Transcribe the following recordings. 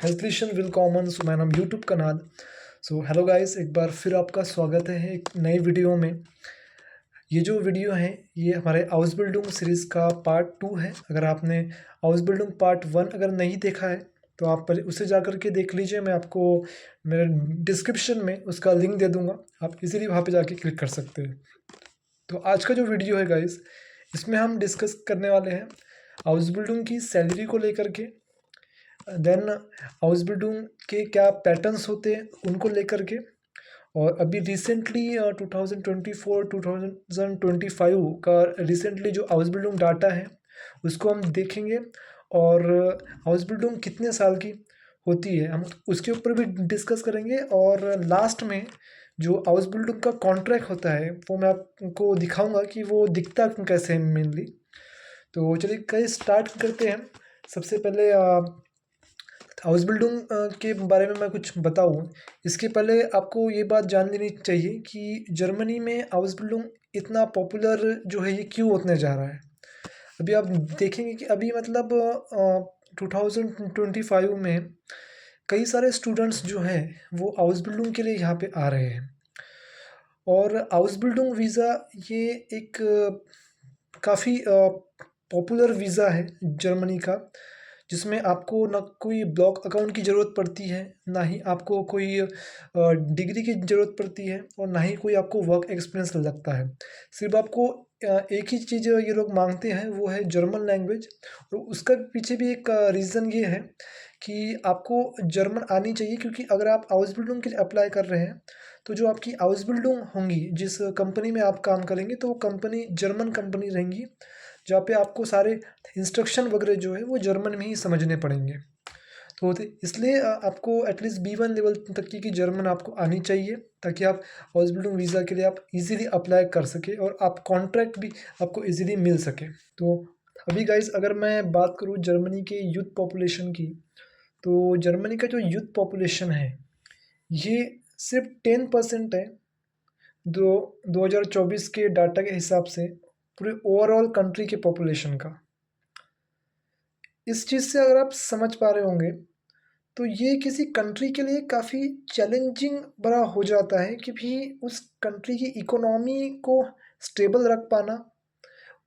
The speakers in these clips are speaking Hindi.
Herzlichen willkommen zu meinem YouTube so hello guys, एक बार फिर आपका स्वागत है एक नई वीडियो में। ये जो वीडियो है ये हमारे Ausbildung सीरीज़ का पार्ट 2 है। अगर आपने Ausbildung पार्ट 1 अगर नहीं देखा है तो आप पहले उसे जा कर के देख लीजिए। मैं आपको मेरे डिस्क्रिप्शन में उसका लिंक दे दूँगा, आप इजीली वहाँ पे जाके क्लिक कर सकते हैं। तो आज का जो वीडियो है गाइस, इसमें हम डिस्कस करने वाले हैं Ausbildung की सैलरी को लेकर के, देन Ausbildung के क्या पैटर्न्स होते हैं उनको लेकर के, और अभी रिसेंटली 2024-2025 का रिसेंटली जो Ausbildung डाटा है उसको हम देखेंगे। और Ausbildung कितने साल की होती है हम उसके ऊपर भी डिस्कस करेंगे। और लास्ट में जो Ausbildung का कॉन्ट्रैक्ट होता है वो मैं आपको दिखाऊंगा कि वो दिखता कैसे है मेनली। तो चलिए कहीं स्टार्ट करते हैं। सबसे पहले Ausbildung के बारे में मैं कुछ बताऊँ, इसके पहले आपको ये बात जान लेनी चाहिए कि जर्मनी में Ausbildung इतना पॉपुलर जो है ये क्यों होने जा रहा है। अभी आप देखेंगे कि अभी मतलब 2025 में कई सारे स्टूडेंट्स जो हैं वो Ausbildung के लिए यहाँ पे आ रहे हैं। और Ausbildung वीज़ा ये एक काफ़ी पॉपुलर वीज़ा है जर्मनी का, जिसमें आपको ना कोई ब्लॉक अकाउंट की ज़रूरत पड़ती है, ना ही आपको कोई डिग्री की ज़रूरत पड़ती है, और ना ही कोई आपको वर्क एक्सपीरियंस लगता है। सिर्फ आपको एक ही चीज़ ये लोग मांगते हैं, वो है जर्मन लैंग्वेज। और उसका पीछे भी एक रीज़न ये है कि आपको जर्मन आनी चाहिए, क्योंकि अगर आप Ausbildung के लिए अप्लाई कर रहे हैं तो जो आपकी Ausbildung होंगी, जिस कंपनी में आप काम करेंगे, तो वो कंपनी जर्मन कंपनी रहेंगी, जहाँ पे आपको सारे इंस्ट्रक्शन वगैरह जो है वो जर्मन में ही समझने पड़ेंगे। तो इसलिए आपको एटलीस्ट B1 लेवल तक की जर्मन आपको आनी चाहिए, ताकि आप Ausbildung वीज़ा के लिए आप इजीली अप्लाई कर सके और आप कॉन्ट्रैक्ट भी आपको इजीली मिल सके। तो अभी गाइस अगर मैं बात करूँ जर्मनी के यूथ पॉपुलेशन की, तो जर्मनी का जो यूथ पॉपुलेशन है ये सिर्फ 10% है 2024 के डाटा के हिसाब से पूरे ओवरऑल कंट्री के पॉपुलेशन का। इस चीज़ से अगर आप समझ पा रहे होंगे तो ये किसी कंट्री के लिए काफ़ी चैलेंजिंग बड़ा हो जाता है कि भी उस कंट्री की इकोनॉमी को स्टेबल रख पाना,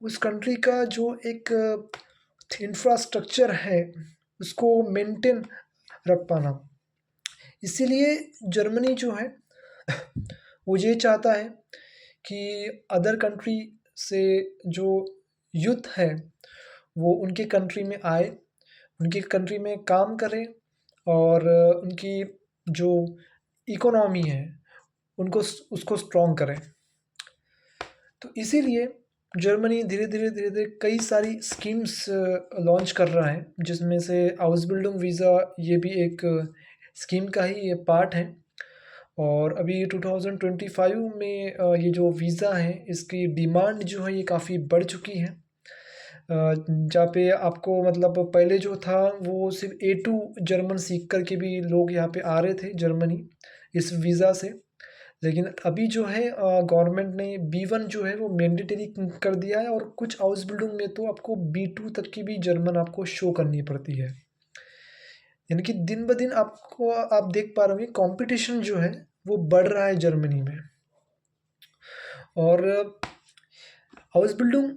उस कंट्री का जो एक इंफ्रास्ट्रक्चर है उसको मेंटेन रख पाना। इसीलिए जर्मनी जो है वो ये चाहता है कि अदर कंट्री से जो यूथ है वो उनके कंट्री में आए, उनकी कंट्री में काम करें, और उनकी जो इकोनॉमी है उनको उसको स्ट्रॉन्ग करें। तो इसीलिए जर्मनी धीरे धीरे कई सारी स्कीम्स लॉन्च कर रहा है, जिसमें से Ausbildung वीज़ा ये भी एक स्कीम का ही ये पार्ट है। और अभी 2025 में ये जो वीज़ा है इसकी डिमांड जो है ये काफ़ी बढ़ चुकी है। जहाँ पे आपको मतलब पहले जो था वो सिर्फ A2 जर्मन सीख कर के भी लोग यहाँ पे आ रहे थे जर्मनी इस वीज़ा से। लेकिन अभी जो है गवर्नमेंट ने B1 जो है वो मैंडेटरी कर दिया है, और कुछ Ausbildung में तो आपको B2 तक की भी जर्मन आपको शो करनी पड़ती है। यानी कि दिन ब दिन आपको आप देख पा रहे होंगे कंपटीशन जो है वो बढ़ रहा है जर्मनी में। और Ausbildung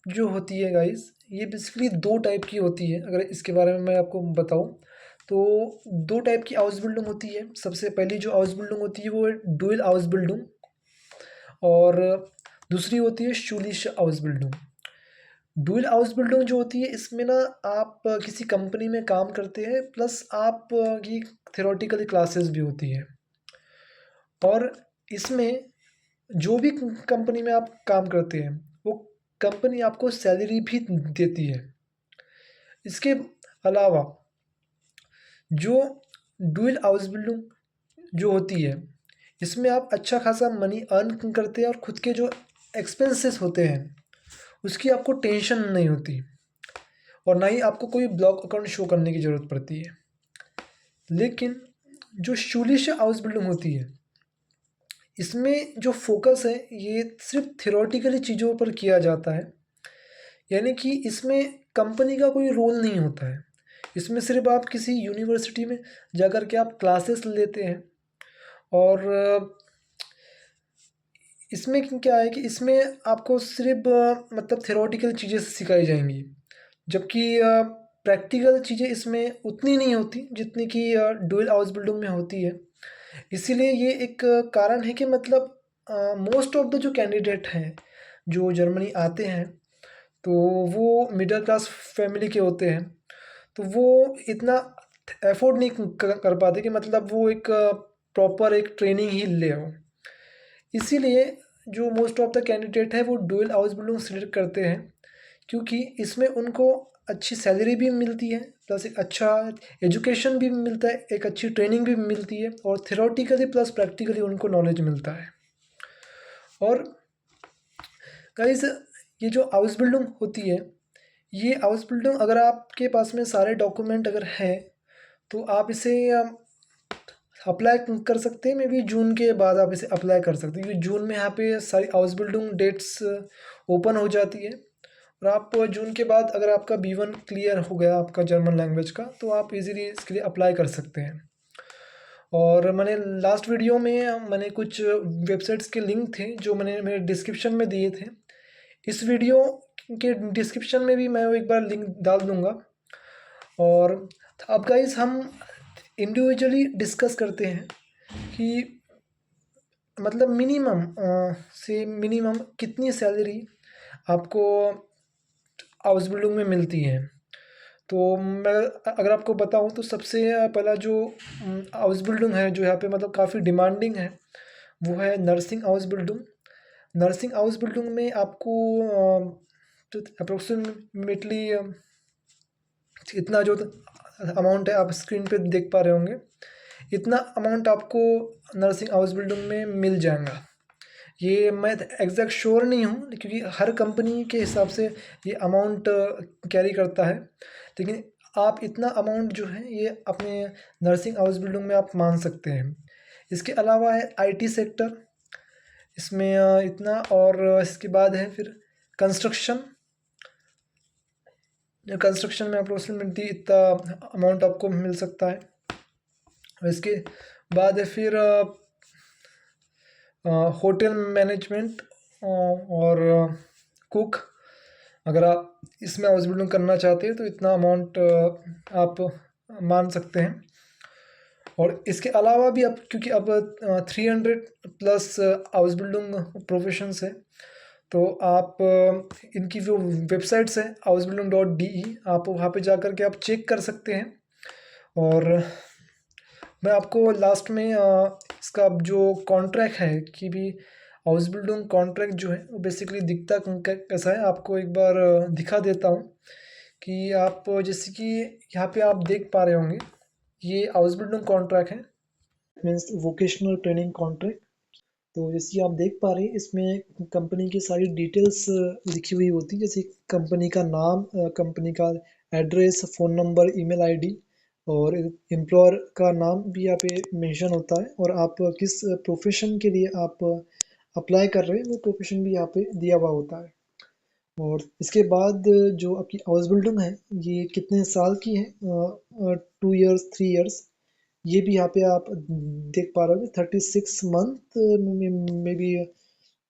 जो होती है गाइस ये बेसिकली 2 टाइप की होती है। अगर इसके बारे में मैं आपको बताऊँ तो 2 टाइप की Ausbildung होती है। सबसे पहली जो Ausbildung होती है वो है Dual Ausbildung, और दूसरी होती है Schulische Ausbildung। डुअल Ausbildung जो होती है इसमें ना आप किसी कंपनी में काम करते हैं, प्लस आप की थ्योरेटिकल क्लासेस भी होती है, और इसमें जो भी कंपनी में आप काम करते हैं वो कंपनी आपको सैलरी भी देती है। इसके अलावा जो डुअल Ausbildung जो होती है इसमें आप अच्छा खासा मनी अर्न करते हैं, और खुद के जो एक्सपेंसेस होते हैं उसकी आपको टेंशन नहीं होती, और ना ही आपको कोई ब्लॉक अकाउंट शो करने की ज़रूरत पड़ती है। लेकिन जो Schulische Ausbildung होती है इसमें जो फोकस है ये सिर्फ थ्योरेटिकली चीज़ों पर किया जाता है, यानी कि इसमें कंपनी का कोई रोल नहीं होता है। इसमें सिर्फ आप किसी यूनिवर्सिटी में जाकर के आप क्लासेस लेते हैं और इसमें क्या है कि इसमें आपको सिर्फ मतलब थ्योरेटिकल चीज़ें सिखाई जाएंगी, जबकि प्रैक्टिकल चीज़ें इसमें उतनी नहीं होती जितनी कि डुअल हाउस बिल्डिंग में होती है। इसीलिए ये एक कारण है कि मतलब मोस्ट ऑफ द जो कैंडिडेट हैं जो जर्मनी आते हैं, तो वो मिडिल क्लास फैमिली के होते हैं, तो वो इतना अफोर्ड नहीं कर पाते कि मतलब वो एक प्रॉपर एक ट्रेनिंग ही ले हो। इसीलिए जो मोस्ट ऑफ द कैंडिडेट है वो डुअल हाउस बिल्डिंग सिलेक्ट करते हैं, क्योंकि इसमें उनको अच्छी सैलरी भी मिलती है, प्लस एक अच्छा एजुकेशन भी मिलता है, एक अच्छी ट्रेनिंग भी मिलती है और थ्योरेटिकली प्लस प्रैक्टिकली उनको नॉलेज मिलता है। और गाइस, ये जो हाउस बिल्डिंग होती है, ये हाउस बिल्डिंग अगर आपके पास में सारे डॉक्यूमेंट अगर हैं तो आप इसे अप्लाई कर सकते हैं। मे बी जून के बाद आप इसे अप्लाई कर सकते हैं, क्योंकि जून में यहाँ पे सारी हाउस बिल्डिंग डेट्स ओपन हो जाती है। और आप जून के बाद अगर आपका B1 क्लियर हो गया आपका जर्मन लैंग्वेज का, तो आप इजीली इसके लिए अप्लाई कर सकते हैं। और मैंने लास्ट वीडियो में मैंने कुछ वेबसाइट्स के लिंक थे जो मैंने मेरे डिस्क्रिप्शन में दिए थे। इस वीडियो के डिस्क्रिप्शन में भी मैं एक बार लिंक डाल दूँगा। और अब गाइस हम इंडिविजुअली डिस्कस करते हैं कि मतलब मिनिमम से मिनिमम कितनी सैलरी आपको हाउस बिल्डिंग में मिलती है। तो मैं अगर आपको बताऊं तो सबसे पहला जो हाउस बिल्डिंग है जो यहाँ पे मतलब काफ़ी डिमांडिंग है, वो है nursing house building. Nursing house building में आपको अप्रोक्सीमेटली इतना जो अमाउंट है आप स्क्रीन पे देख पा रहे होंगे, इतना अमाउंट आपको नर्सिंग हाउस बिल्डिंग में मिल जाएगा। ये मैं एग्जैक्ट श्योर नहीं हूँ क्योंकि हर कंपनी के हिसाब से ये अमाउंट कैरी करता है, लेकिन आप इतना अमाउंट जो है ये अपने नर्सिंग हाउस बिल्डिंग में आप मान सकते हैं। इसके अलावा है IT सेक्टर, इसमें इतना। और इसके बाद है फिर कंस्ट्रक्शन। कंस्ट्रक्शन में अप्रोक्सीमेटली इतना अमाउंट आपको मिल सकता है। और इसके बाद है फिर होटल मैनेजमेंट और कुक। अगर आप इसमें हाउस बिल्डिंग करना चाहते हैं तो इतना अमाउंट आप मान सकते हैं। और इसके अलावा भी अब क्योंकि अब 300 प्लस हाउस बिल्डिंग प्रोफेशंस है, तो आप इनकी जो वेबसाइट्स है housebuilding.de, आप वहाँ पे जा कर के आप चेक कर सकते हैं। और मैं आपको लास्ट में इसका जो कॉन्ट्रैक्ट है कि भी हाउस बिल्डिंग कॉन्ट्रैक्ट जो है वो बेसिकली दिखता कैसा है आपको एक बार दिखा देता हूँ। कि आप जैसे कि यहाँ पे आप देख पा रहे होंगे, ये हाउस बिल्डिंग कॉन्ट्रैक्ट है, मीन्स वोकेशनल ट्रेनिंग कॉन्ट्रैक्ट। तो जैसे आप देख पा रहे हैं इसमें कंपनी की सारी डिटेल्स लिखी हुई होती है, जैसे कंपनी का नाम, कंपनी का address, phone number, email ID और एम्प्लॉयर का नाम भी यहाँ पे मेंशन होता है। और आप किस प्रोफेशन के लिए आप अप्लाई कर रहे हैं वो प्रोफेशन भी यहाँ पे दिया हुआ होता है। और इसके बाद जो आपकी हाउस बिल्डिंग है ये कितने साल की है, 2 इयर्स 3 इयर्स, ये भी यहाँ पे आप देख पा रहे हो। 36 मंथ में भी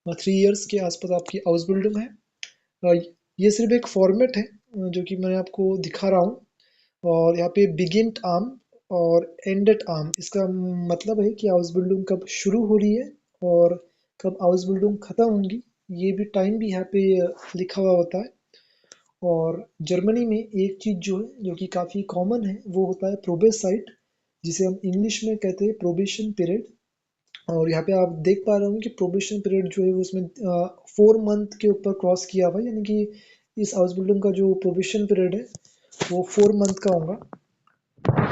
3 इयर्स के आसपास आपकी हाउस बिल्डिंग है। ये सिर्फ एक फॉर्मेट है जो कि मैं आपको दिखा रहा हूँ। और यहाँ पे बिगिन आर्म और एंडेड आर्म, इसका मतलब है कि हाउस बिल्डिंग कब शुरू हो रही है और कब हाउस बिल्डिंग ख़त्म होंगी, ये भी टाइम भी यहाँ पे लिखा हुआ होता है। और जर्मनी में एक चीज़ जो है जो कि काफ़ी कॉमन है वो होता है प्रोबेसाइट, जिसे हम इंग्लिश में कहते हैं प्रोबेशन पीरियड। और यहाँ पे आप देख पा रहे होंगे कि प्रोबेशन पीरियड जो है वो उसमें 4 मंथ के ऊपर क्रॉस किया हुआ है, यानी कि इस हाउस बिल्डिंग का जो प्रोबेशन पीरियड है वो 4 मंथ का होगा।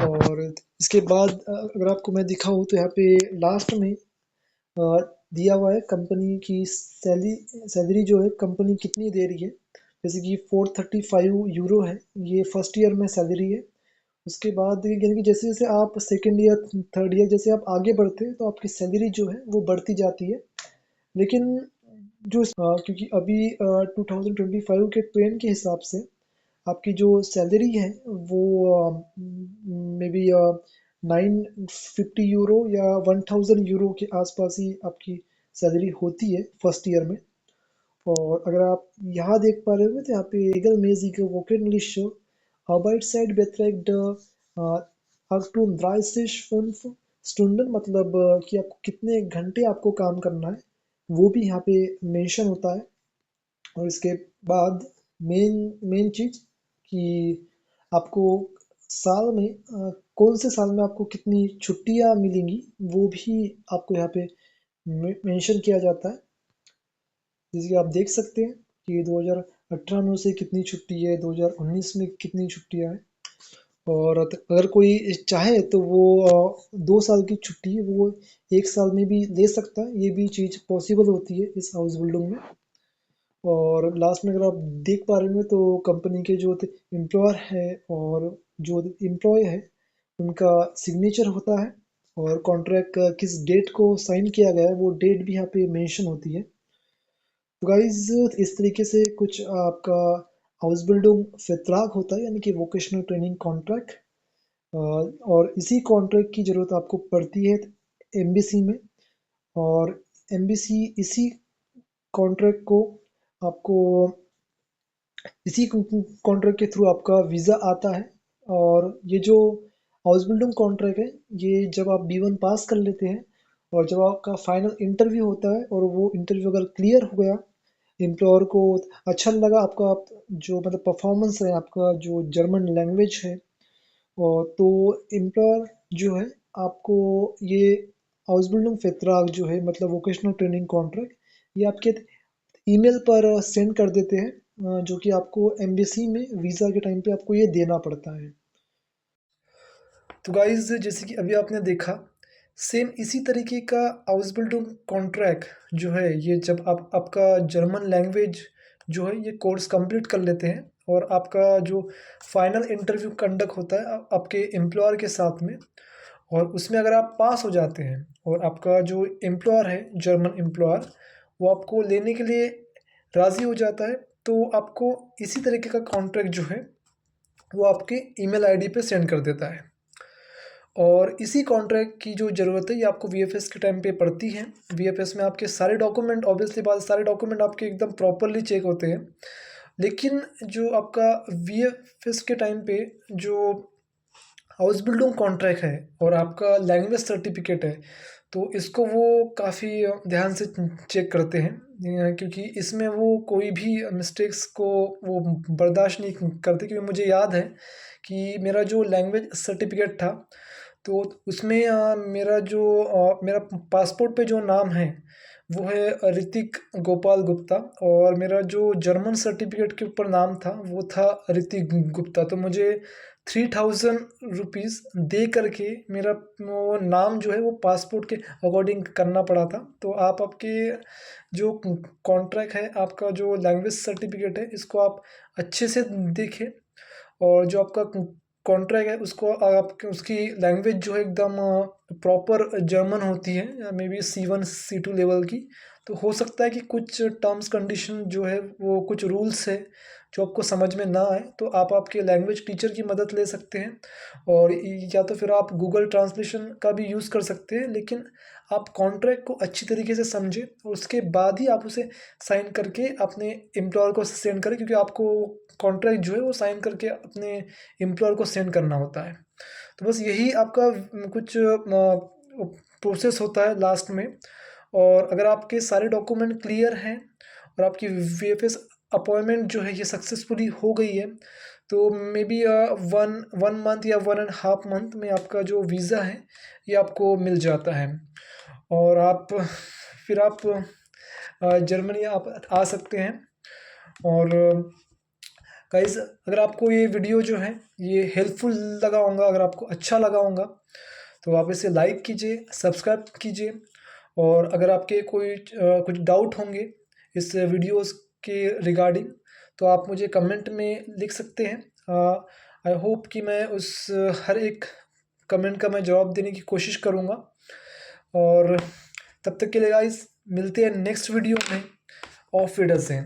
और इसके बाद अगर आपको मैं दिखाऊँ तो यहाँ पे लास्ट में दिया हुआ है कंपनी की सैलरी जो है कंपनी कितनी दे रही है। जैसे कि 435 यूरो है, ये फर्स्ट ईयर में सैलरी है। उसके बाद यानी कि जैसे जैसे आप सेकेंड ईयर थर्ड ईयर जैसे आप आगे बढ़ते हैं तो आपकी सैलरी जो है वो बढ़ती जाती है। लेकिन जो क्योंकि अभी 2025 के ट्रेंड के हिसाब से आपकी जो सैलरी है वो मे बी 950 यूरो या 1000 यूरो के आसपास ही आपकी सैलरी होती है फर्स्ट ईयर में। और अगर आप यहाँ देख पा रहे हो तो यहाँ पे regelmäßige wöchentliche Arbeitszeit beträgt 38,5 Stunden, मतलब कि आपको कितने घंटे आपको काम करना है वो भी यहाँ पे मेंशन होता है। और इसके बाद मेन मेन चीज़ कि आपको साल में कौन से साल में आपको कितनी छुट्टियाँ मिलेंगी वो भी आपको यहाँ पे मेंशन किया जाता है। जैसे कि आप देख सकते हैं कि 2018 में उसे कितनी छुट्टी है, 2019 में कितनी छुट्टियाँ हैं। और अगर कोई चाहे तो वो 2 साल की छुट्टी वो 1 साल में भी ले सकता है, ये भी चीज़ पॉसिबल होती है इस हाउस बिल्डिंग में। और लास्ट में अगर आप देख पा रहे हो तो कंपनी के जो एम्प्लॉयर है और जो एम्प्लॉय है उनका सिग्नेचर होता है, और कॉन्ट्रैक्ट किस डेट को साइन किया गया है वो डेट भी यहाँ पे मेंशन होती है। तो गाइज इस तरीके से कुछ आपका हाउस बिल्डिंग फितराक होता है, यानी कि वोकेशनल ट्रेनिंग कॉन्ट्रैक्ट। और इसी कॉन्ट्रैक्ट की ज़रूरत आपको पड़ती है एमबीसी में। और एमबीसी इसी कॉन्ट्रैक्ट को आपको इसी कॉन्ट्रैक्ट के थ्रू आपका वीज़ा आता है। और ये जो हाउस बिल्डिंग कॉन्ट्रैक्ट है ये जब आप B1 पास कर लेते हैं और जब आपका फाइनल इंटरव्यू होता है और वो इंटरव्यू अगर क्लियर हो गया, एम्प्लॉयर को अच्छा लगा आपका जो मतलब परफॉर्मेंस है, आपका जो जर्मन लैंग्वेज है, और तो एम्प्लॉयर जो है आपको ये हाउस बिल्डिंग फितराक जो है मतलब वोकेशनल ट्रेनिंग कॉन्ट्रैक्ट ये आपके ईमेल पर सेंड कर देते हैं, जो कि आपको एम्बेसी में वीज़ा के टाइम पे आपको ये देना पड़ता है। तो गाइज़ जैसे कि अभी आपने देखा, सेम इसी तरीके का हाउस बिल्डिंग कॉन्ट्रैक्ट जो है ये जब आप आपका जर्मन लैंग्वेज जो है ये कोर्स कंप्लीट कर लेते हैं और आपका जो फाइनल इंटरव्यू कंडक्ट होता है आपके एम्प्लॉयर के साथ में, और उसमें अगर आप पास हो जाते हैं और आपका जो एम्प्लॉयर है जर्मन एम्प्लॉयर वो आपको लेने के लिए राज़ी हो जाता है, तो आपको इसी तरीके का कॉन्ट्रैक्ट जो है वो आपके ईमेल आईडी पे सेंड कर देता है। और इसी कॉन्ट्रैक्ट की जो ज़रूरत है ये आपको वीएफएस के टाइम पे पड़ती है। वीएफएस में आपके सारे डॉक्यूमेंट ऑब्वियसली बात सारे डॉक्यूमेंट आपके एकदम प्रॉपरली चेक होते हैं। लेकिन जो आपका वीएफएस के टाइम पे जो हाउस बिल्डिंग कॉन्ट्रैक्ट है और आपका लैंग्वेज सर्टिफिकेट है, तो इसको वो काफ़ी ध्यान से चेक करते हैं, क्योंकि इसमें वो कोई भी मिस्टेक्स को वो बर्दाश्त नहीं करते। क्योंकि मुझे याद है कि मेरा जो लैंग्वेज सर्टिफिकेट था तो उसमें मेरा पासपोर्ट पे जो नाम है वो है ऋतिक गोपाल गुप्ता, और मेरा जो जर्मन सर्टिफिकेट के ऊपर नाम था वो था ऋतिक गुप्ता। तो मुझे 3000 रुपीज़ दे करके मेरा वो नाम जो है वो पासपोर्ट के अकॉर्डिंग करना पड़ा था। तो आप आपके जो कॉन्ट्रैक्ट है, आपका जो लैंग्वेज सर्टिफिकेट है, इसको आप अच्छे से देखें। और जो आपका कॉन्ट्रैक्ट है उसको आप उसकी लैंग्वेज जो है एकदम प्रॉपर जर्मन होती है, may be C1 C2 level की। तो हो सकता है कि कुछ टर्म्स कंडीशन जो है वो कुछ रूल्स है जो आपको समझ में ना आए, तो आप आपके लैंग्वेज टीचर की मदद ले सकते हैं। और या तो फिर आप गूगल ट्रांसलेशन का भी यूज़ कर सकते हैं, लेकिन आप कॉन्ट्रैक्ट को अच्छी तरीके से समझें और उसके बाद ही आप उसे साइन करके अपने एम्प्लॉयर को सेंड करें, क्योंकि आपको कॉन्ट्रैक्ट जो है वो साइन करके अपने एम्प्लॉयर को सेंड करना होता है। तो बस यही आपका कुछ प्रोसेस होता है लास्ट में। और अगर आपके सारे डॉक्यूमेंट क्लियर हैं और आपकी वीएफएस अपॉइंटमेंट जो है ये सक्सेसफुली हो गई है, तो may be one one month या 1.5 मंथ में आपका जो वीज़ा है ये आपको मिल जाता है। और आप फिर आप जर्मनी आप आ सकते हैं। और गाइस अगर आपको ये वीडियो जो है ये हेल्पफुल लगा होगा, अगर आपको अच्छा लगा होगा, तो आप इसे लाइक कीजिए, सब्सक्राइब कीजिए। और अगर आपके कोई कुछ डाउट होंगे इस वीडियोस के रिगार्डिंग, तो आप मुझे कमेंट में लिख सकते हैं। आई होप कि मैं उस हर एक कमेंट का मैं जवाब देने की कोशिश करूँगा। और तब तक के लिए गाइस मिलते हैं नेक्स्ट वीडियो में। ऑफ विडर्स हैं।